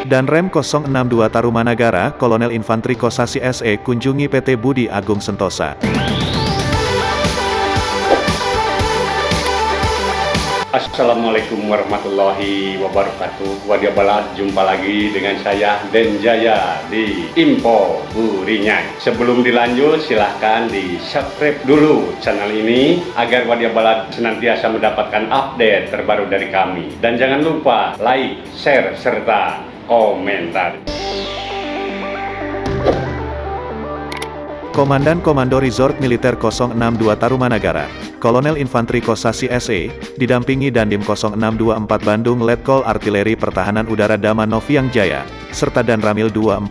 Danrem 062 Tarumanagara, Kolonel Infantri Kosasi SE kunjungi PT Budi Agung Sentosa. Assalamualaikum warahmatullahi wabarakatuh. Wadia Balat, jumpa lagi dengan saya Denjaya di Info Burinyai. Sebelum dilanjut, silahkan di subscribe dulu channel ini agar Wadia Balat senantiasa mendapatkan update terbaru dari kami. Dan jangan lupa like, share, serta komentar. Komandan Komando Resort Militer 062 Tarumanagara, Kolonel Infantri Kosasi SE, didampingi Dandim 0624 Bandung Letkol Artileri Pertahanan Udara Dama Noviang Jaya, serta Danramil 2401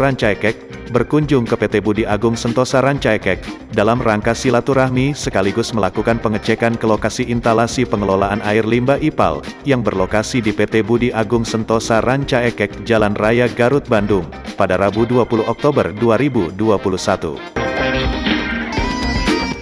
Rancaikek, berkunjung ke PT Budi Agung Sentosa Rancaikek, dalam rangka silaturahmi sekaligus melakukan pengecekan ke lokasi instalasi pengelolaan air limbah IPAL, yang berlokasi di PT Budi Agung Sentosa Rancaikek, Jalan Raya Garut, Bandung, pada Rabu 20 Oktober 2021.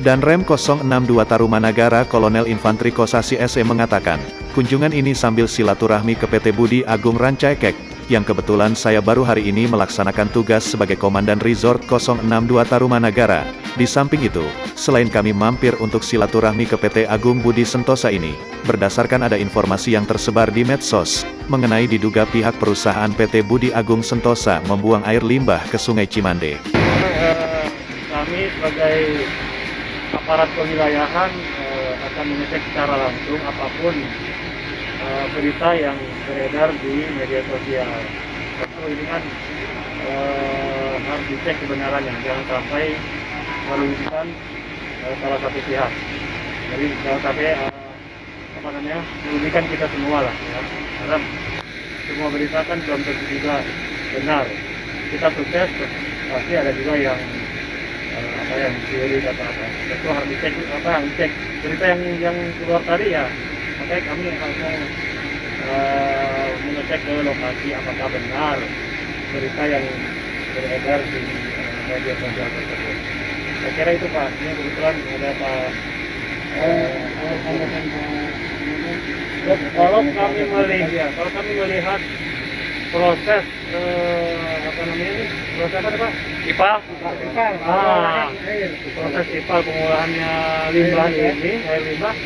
Danrem 062 Tarumanagara Kolonel Infantri Kosasi SE mengatakan, kunjungan ini sambil silaturahmi ke PT Budi Agung Rancaikek, yang kebetulan saya baru hari ini melaksanakan tugas sebagai Komandan Resort 062 Tarumanagara. Di samping itu, selain kami mampir untuk silaturahmi ke PT Agung Budi Sentosa ini, berdasarkan ada informasi yang tersebar di medsos, mengenai diduga pihak perusahaan PT Budi Agung Sentosa membuang air limbah ke Sungai Cimande. Kami sebagai aparat kewilayahan akan mengecek secara langsung apapun berita yang beredar di media sosial. Tentu ini kan harus dicek kebenarannya, jangan sampai merugikan salah satu pihak. Jadi jangan sampai merugikan kita semua lah, ya. Karena semua berita kan belum tentu juga benar. Kita sukses, pasti ada juga yang teori atau apa. Tentu harus dicek berita yang keluar tadi ya. Makanya kami langsung mengecek ke lokasi apakah benar berita yang beredar di media sosial tersebut. Saya kira itu Pak. Ini kebetulan ada Pak. Kalau kami melihat proses proses apa Pak? IPAL. Proses IPAL pengolahannya limbah ini, air limbah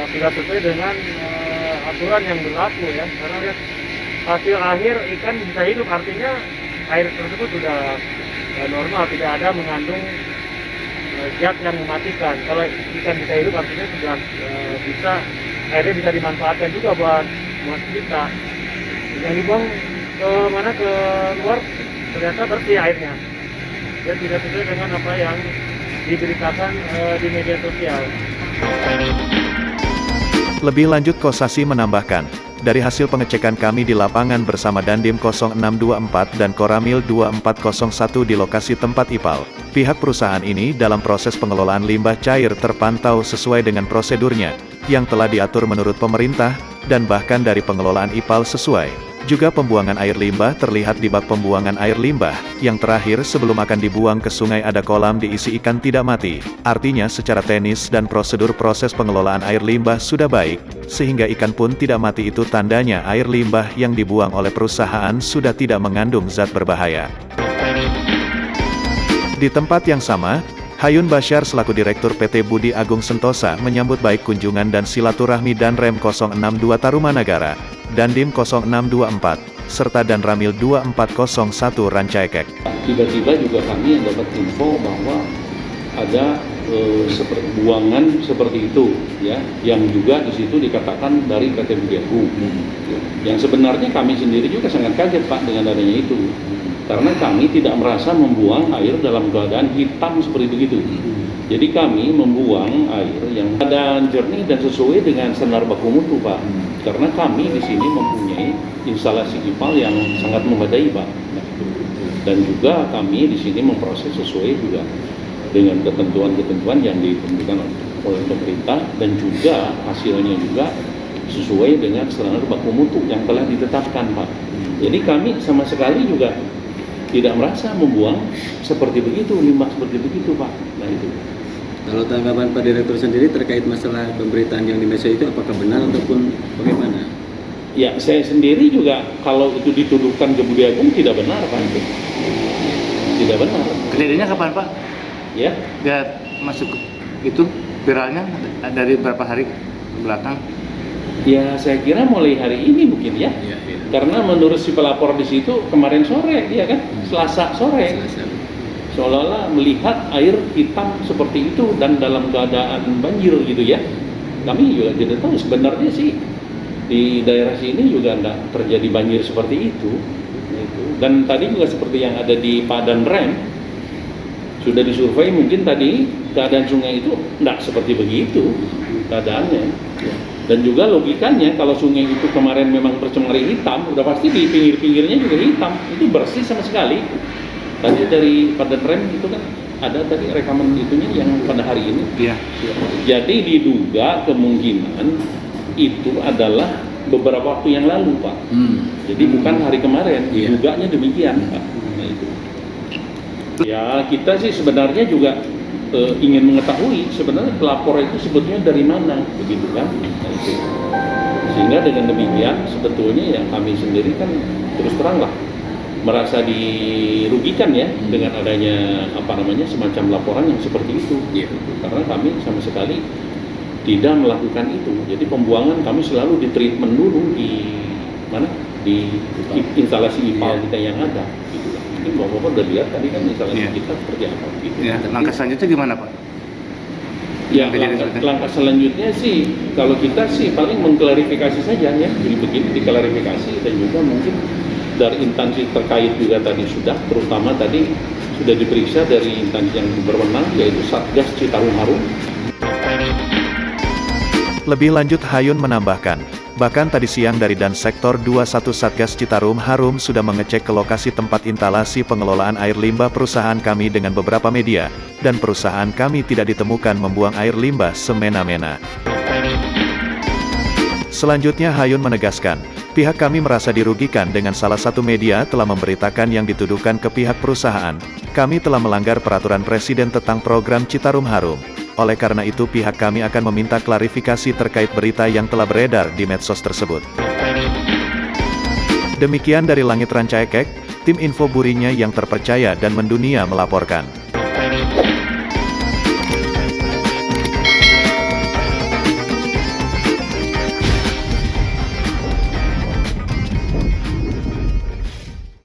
tidak sesuai dengan aturan yang berlaku ya. Karena lihat hasil akhir ikan bisa hidup, artinya air tersebut sudah normal, tidak ada mengandung zat yang mematikan. Kalau ikan bisa hidup artinya sudah airnya bisa dimanfaatkan juga buat kita. Yang dibuang ke luar ternyata bersih airnya dan tidak sesuai dengan apa yang diberitakan di media sosial. Lebih lanjut, Kosasi menambahkan, dari hasil pengecekan kami di lapangan bersama Dandim 0624 dan Koramil 2401 di lokasi tempat IPAL, pihak perusahaan ini dalam proses pengelolaan limbah cair terpantau sesuai dengan prosedurnya, yang telah diatur menurut pemerintah, dan bahkan dari pengelolaan IPAL sesuai. Juga pembuangan air limbah terlihat di bak pembuangan air limbah, yang terakhir sebelum akan dibuang ke sungai ada kolam diisi ikan tidak mati. Artinya secara teknis dan prosedur proses pengelolaan air limbah sudah baik, sehingga ikan pun tidak mati. Itu tandanya air limbah yang dibuang oleh perusahaan sudah tidak mengandung zat berbahaya. Di tempat yang sama, Hayun Bashar selaku Direktur PT Budi Agung Sentosa menyambut baik kunjungan dan silaturahmi Danrem 062 Tarumanagara, Dandim 0624, serta Danramil 2401 Rancaikek. Tiba-tiba juga kami dapat info bahwa ada buangan seperti itu, ya, yang juga di situ dikatakan dari PT Budi Agung. Yang sebenarnya kami sendiri juga sangat kaget Pak dengan adanya itu, karena kami tidak merasa membuang air dalam keadaan hitam seperti begitu. Jadi kami membuang air yang ada jernih dan sesuai dengan standar baku mutu Pak. Karena kami di sini mempunyai instalasi IPAL yang sangat memadai Pak. Dan juga kami di sini memproses sesuai juga dengan ketentuan-ketentuan yang ditentukan oleh pemerintah, dan juga hasilnya juga sesuai dengan standar baku mutu yang telah ditetapkan Pak. Jadi kami sama sekali juga tidak merasa membuang seperti begitu, limbah seperti begitu Pak. Nah itu. Kalau tanggapan Pak Direktur sendiri terkait masalah pemberitaan yang di media itu apakah benar ataupun bagaimana? Ya, saya sendiri juga kalau itu dituduhkan ke Budi Agung tidak benar, Pak. Tidak benar. Kejadiannya kapan, Pak? Ya, Dia masuk itu viralnya dari berapa hari ke belakang? ya saya kira mulai hari ini mungkin ya. Karena menurut si pelapor di situ kemarin sore dia kan, Selasa sore. Seolah-olah melihat air hitam seperti itu dan dalam keadaan banjir gitu ya. Kami juga tidak tahu sebenarnya sih di daerah sini juga tidak terjadi banjir seperti itu. Dan tadi juga seperti yang ada di Padan Rem, sudah disurvei mungkin tadi keadaan sungai itu tidak seperti begitu keadaannya. Dan juga logikanya kalau sungai itu kemarin memang bercemari hitam, udah pasti di pinggir-pinggirnya juga hitam, itu bersih sama sekali. Tadi dari Padan Rem itu kan ada tadi rekaman itunya yang pada hari ini. Iya. Jadi diduga kemungkinan itu adalah beberapa waktu yang lalu, Pak. Jadi bukan hari kemarin, diduganya demikian, Pak. Nah, itu. Ya kita sih sebenarnya juga ingin mengetahui sebenarnya pelapor itu sebetulnya dari mana, begitu kan? Nah, itu. Sehingga dengan demikian sebetulnya ya kami sendiri kan terus terang lah merasa dirugikan ya dengan adanya semacam laporan yang seperti itu. Karena kami sama sekali tidak melakukan itu. Jadi pembuangan kami selalu di treatment dulu di mana? Di instalasi IPAL kita yang ada. Gitu. Mungkin Bapak udah lihat tadi kan instalasi kita seperti apa. Gitu. Ya, langkah selanjutnya gimana, Pak? Ya, langkah selanjutnya sih kalau kita sih paling mengklarifikasi saja ya. Jadi begini diklarifikasi dan juga mungkin dari instansi terkait juga tadi sudah, terutama tadi sudah diperiksa dari instansi yang berwenang yaitu Satgas Citarum Harum. Lebih lanjut Hayun menambahkan, bahkan tadi siang dari Dansektor 21 Satgas Citarum Harum sudah mengecek ke lokasi tempat instalasi pengelolaan air limbah perusahaan kami dengan beberapa media, dan perusahaan kami tidak ditemukan membuang air limbah semena-mena. Selanjutnya Hayun menegaskan, pihak kami merasa dirugikan dengan salah satu media telah memberitakan yang dituduhkan ke pihak perusahaan. Kami telah melanggar peraturan Presiden tentang program Citarum Harum. Oleh karena itu pihak kami akan meminta klarifikasi terkait berita yang telah beredar di medsos tersebut. Demikian dari Langit Rancaekek, tim info Burinya yang terpercaya dan mendunia melaporkan.